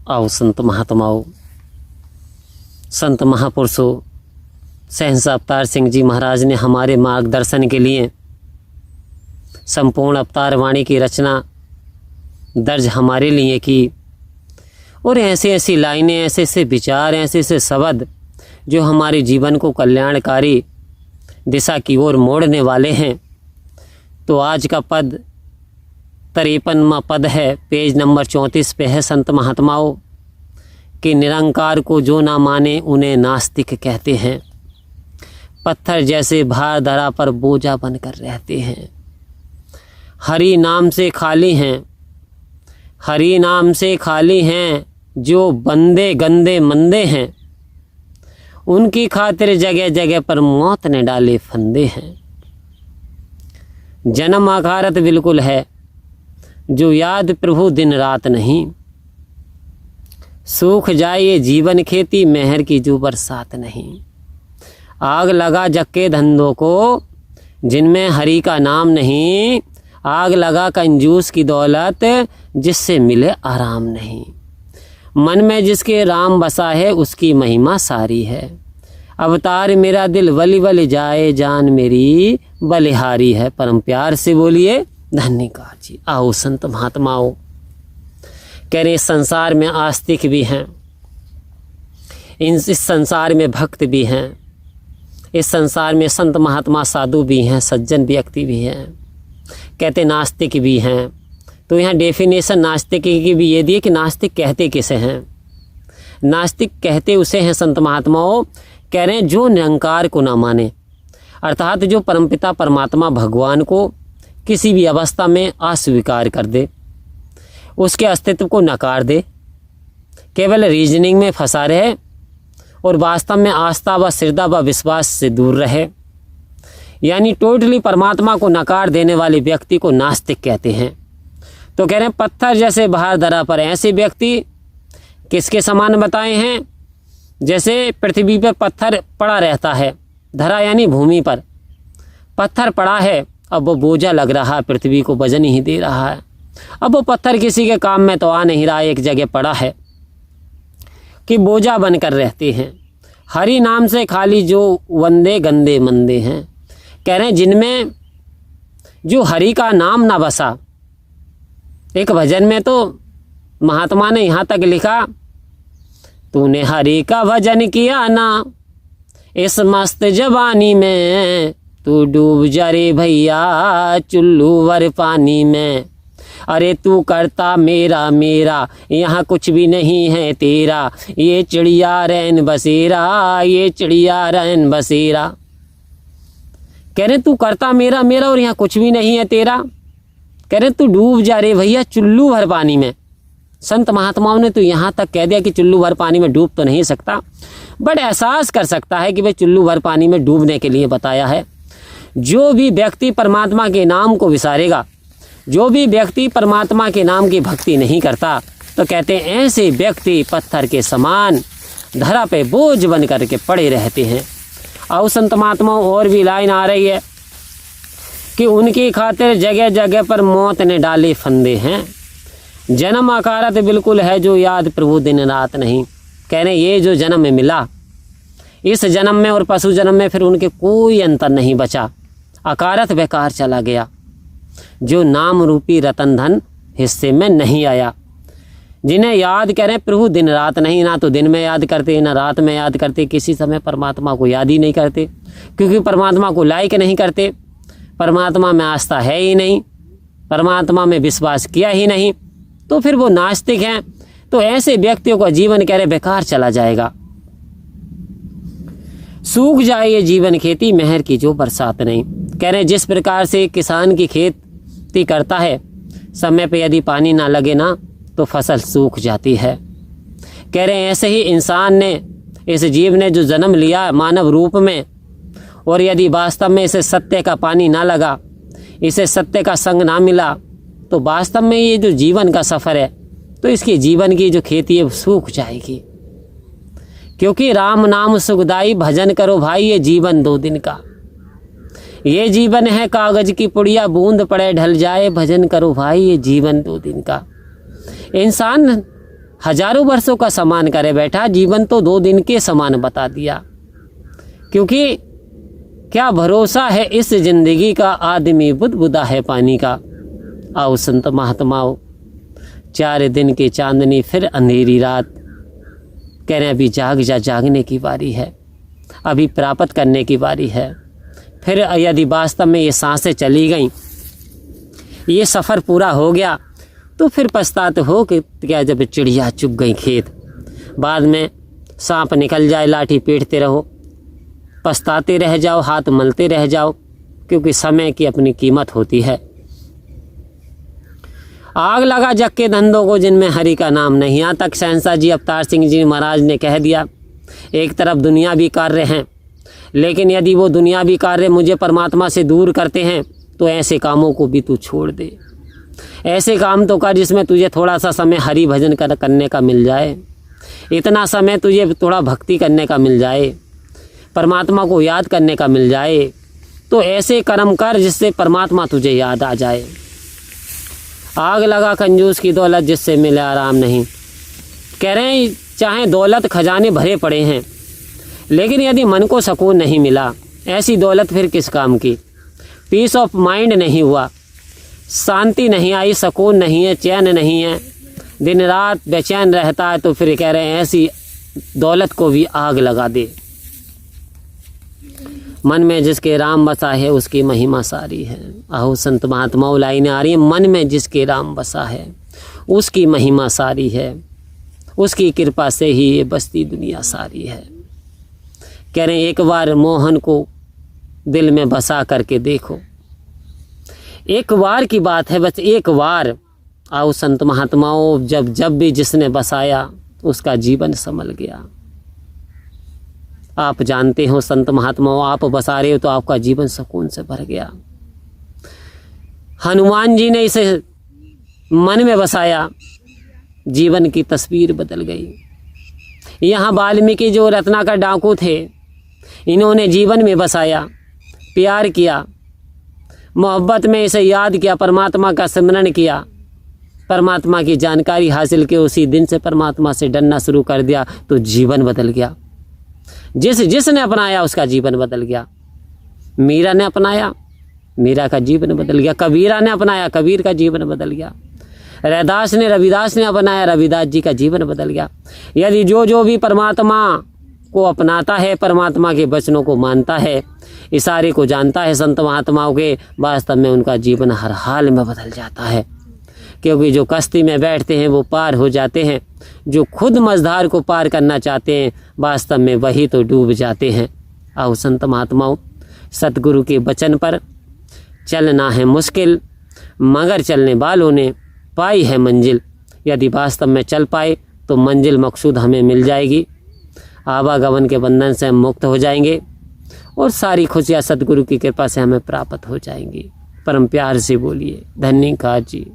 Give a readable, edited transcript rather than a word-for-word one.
आओ संत महात्माओं, संत महापुरुषों, सहंस अवतार सिंह जी महाराज ने हमारे मार्गदर्शन के लिए संपूर्ण अवतार वाणी की रचना दर्ज हमारे लिए की। और ऐसे ऐसी लाइनें, ऐसे ऐसे विचार, ऐसे ऐसे शब्द जो हमारे जीवन को कल्याणकारी दिशा की ओर मोड़ने वाले हैं। तो आज का पद 53वां पद है, पेज नंबर 34 पे है। संत महात्माओं कि निरंकार को जो ना माने उन्हें नास्तिक कहते हैं। पत्थर जैसे भार धरा पर बोझा बनकर रहते हैं। हरि नाम से खाली हैं, हरि नाम से खाली हैं जो बंदे गंदे मंदे हैं। उनकी खातिर जगह जगह पर मौत ने डाले फंदे हैं। जन्म आकारत बिल्कुल है जो याद प्रभु दिन रात नहीं। सूख जाए ये जीवन खेती मेहर की जो बरसात नहीं। आग लगा जग के धंधों को जिनमें हरि का नाम नहीं। आग लगा कंजूस की दौलत जिससे मिले आराम नहीं। मन में जिसके राम बसा है उसकी महिमा सारी है। अवतार मेरा दिल वली वली जाए जान मेरी बलिहारी है। परम प्यार से बोलिए धन्यकार जी। आओ संत महात्माओं, कह रहे इस संसार में आस्तिक भी हैं, इस संसार में भक्त भी हैं, इस संसार में संत महात्मा साधु भी हैं, सज्जन व्यक्ति भी हैं, कहते नास्तिक भी हैं। तो यहाँ डेफिनेशन नास्तिक की भी ये दी कि नास्तिक कहते किसे हैं। नास्तिक कहते उसे हैं संत महात्माओं, कह रहे हैं जो निरंकार को ना माने, अर्थात जो परमपिता परमात्मा भगवान को किसी भी अवस्था में अस्वीकार कर दे, उसके अस्तित्व को नकार दे, केवल रीजनिंग में फंसा रहे और वास्तव में आस्था व श्रद्धा व विश्वास से दूर रहे, यानी टोटली परमात्मा को नकार देने वाले व्यक्ति को नास्तिक कहते हैं। तो कह रहे हैं पत्थर जैसे बाहर धरा पर ऐसे व्यक्ति किसके समान बताए हैं। जैसे पृथ्वी पर पत्थर पड़ा रहता है, धरा यानी भूमि पर पत्थर पड़ा है, अब वो बोझा लग रहा है, पृथ्वी को वजन ही दे रहा है। अब वो पत्थर किसी के काम में तो आ नहीं रहा, एक जगह पड़ा है कि बोझा बनकर रहते हैं। हरि नाम से खाली जो वंदे गंदे मंदे हैं, कह रहे हैं जिनमें जो हरि का नाम ना बसा। एक भजन में तो महात्मा ने यहाँ तक लिखा, तूने हरि का भजन किया ना इस मस्त जवानी में, तू डूब जा रे भैया चुल्लू वर पानी में। अरे तू करता मेरा मेरा यहाँ कुछ भी नहीं है तेरा, ये चिड़िया रैन बसेरा, ये चिड़िया रैन बसेरा। कह रहे तू करता मेरा मेरा और यहाँ कुछ भी नहीं है तेरा। कह रहे तू डूब जा रे भैया चुल्लू भर पानी में। संत महात्माओं ने तो यहाँ तक कह दिया कि चुल्लू भर पानी में डूब तो नहीं सकता, बट एहसास कर सकता है कि भाई चुल्लू भर पानी में डूबने के लिए बताया है। जो भी व्यक्ति परमात्मा के नाम को विसारेगा, जो भी व्यक्ति परमात्मा के नाम की भक्ति नहीं करता, तो कहते हैं ऐसे व्यक्ति पत्थर के समान धरा पे बोझ बन करके पड़े रहते हैं। और संत महात्माओं और भी लाइन आ रही है कि उनकी खातिर जगह जगह पर मौत ने डाले फंदे हैं। जन्म अकारत बिल्कुल है जो याद प्रभु दिन रात नहीं। कह रहे ये जो जन्म में मिला, इस जन्म में और पशु जन्म में फिर उनके कोई अंतर नहीं बचा, अकारत बेकार चला गया। जो नाम रूपी रतन धन हिस्से में नहीं आया, जिन्हें याद करें प्रभु दिन रात नहीं, ना तो दिन में याद करते ना रात में याद करते, किसी समय परमात्मा को याद ही नहीं करते, क्योंकि परमात्मा को लायक नहीं करते, परमात्मा में आस्था है ही नहीं, परमात्मा में विश्वास किया ही नहीं, तो फिर वो नास्तिक हैं। तो ऐसे व्यक्तियों का जीवन कह रहे बेकार चला जाएगा। सूख जाए ये जीवन खेती मेहर की जो बरसात नहीं। कह रहे जिस प्रकार से किसान की खेती करता है, समय पे यदि पानी ना लगे ना तो फसल सूख जाती है। कह रहे हैं ऐसे ही इंसान ने, इस जीव ने जो जन्म लिया मानव रूप में, और यदि वास्तव में इसे सत्य का पानी ना लगा, इसे सत्य का संग ना मिला, तो वास्तव में ये जो जीवन का सफ़र है, तो इसकी जीवन की जो खेती है सूख जाएगी। क्योंकि राम नाम सुखदाई भजन करो भाई, ये जीवन 2 दिन का, ये जीवन है कागज की पुड़िया, बूंद पड़े ढल जाए, भजन करो भाई ये जीवन 2 दिन का। इंसान हजारों वर्षों का समान करे बैठा, जीवन तो 2 दिन के समान बता दिया। क्योंकि क्या भरोसा है इस जिंदगी का, आदमी बुदबुदा है पानी का। आओ संत महात्माओं, 4 दिन की चांदनी फिर अंधेरी रात, कह रहे हैं अभी जाग जा, जागने की बारी है, अभी प्राप्त करने की बारी है। फिर यदि वास्तव में ये सांसें चली गईं, ये सफ़र पूरा हो गया, तो फिर पछताते हो कि क्या जब चिड़िया चुग गई खेत, बाद में सांप निकल जाए, लाठी पीटते रहो, पछताते रह जाओ, हाथ मलते रह जाओ, क्योंकि समय की अपनी कीमत होती है। आग लगा जग के धंधों को जिनमें हरि का नाम नहीं। यहाँ तक शहंशाह जी अवतार सिंह जी महाराज ने कह दिया, एक तरफ दुनियावी कार्य हैं, लेकिन यदि वो दुनियावी कार्य मुझे परमात्मा से दूर करते हैं तो ऐसे कामों को भी तू छोड़ दे। ऐसे काम तो कर जिसमें तुझे थोड़ा सा समय हरि भजन करने का मिल जाए, इतना समय तुझे थोड़ा भक्ति करने का मिल जाए, परमात्मा को याद करने का मिल जाए। तो ऐसे कर्म कर जिससे परमात्मा तुझे याद आ जाए। आग लगा कंजूस की दौलत जिससे मिले आराम नहीं। कह रहे हैं चाहे दौलत खजाने भरे पड़े हैं, लेकिन यदि मन को सुकून नहीं मिला, ऐसी दौलत फिर किस काम की। पीस ऑफ माइंड नहीं हुआ, शांति नहीं आई, सुकून नहीं है, चैन नहीं है, दिन रात बेचैन रहता है, तो फिर कह रहे हैं ऐसी दौलत को भी आग लगा दे। मन में जिसके राम बसा है उसकी महिमा सारी है। आहो संत महात्माओं, लाइनें आ रही हैं, मन में जिसके राम बसा है उसकी महिमा सारी है, उसकी कृपा से ही ये बसती दुनिया सारी है। कह रहे हैं एक बार मोहन को दिल में बसा करके देखो, एक बार की बात है, बस एक बार। आओ संत महात्माओं, जब भी जिसने बसाया उसका जीवन संभल गया। आप जानते हो संत महात्माओं, आप बसा रहे हो तो आपका जीवन सुकून से भर गया। हनुमान जी ने इसे मन में बसाया, जीवन की तस्वीर बदल गई। यहाँ वाल्मीकि जो रत्नाकर डाकू थे, इन्होंने जीवन में बसाया, प्यार किया, मोहब्बत में इसे याद किया, परमात्मा का स्मरण किया, परमात्मा की जानकारी हासिल की, उसी दिन से परमात्मा से डरना शुरू कर दिया, तो जीवन बदल गया। जिसने अपनाया उसका जीवन बदल गया। मीरा ने अपनाया, मीरा का जीवन बदल गया। कबीरा ने अपनाया, कबीर का जीवन बदल गया। रैदास ने, रविदास ने अपनाया, रविदास जी का जीवन बदल गया। यदि जो भी परमात्मा को अपनाता है, परमात्मा के वचनों को मानता है, इशारे को जानता है संत महात्माओं के, वास्तव में उनका जीवन हर हाल में बदल जाता है। क्योंकि जो कश्ती में बैठते हैं वो पार हो जाते हैं, जो खुद मझधार को पार करना चाहते हैं वास्तव में वही तो डूब जाते हैं। आओ संत महात्माओं, सतगुरु के वचन पर चलना है मुश्किल, मगर चलने वालों ने पाई है मंजिल। यदि वास्तव में चल पाए तो मंजिल मकसूद हमें मिल जाएगी, आवागमन के बंधन से हम मुक्त हो जाएंगे और सारी खुशियाँ सतगुरु की कृपा से हमें प्राप्त हो जाएंगी। परम प्यार से बोलिए धन्यवाद जी।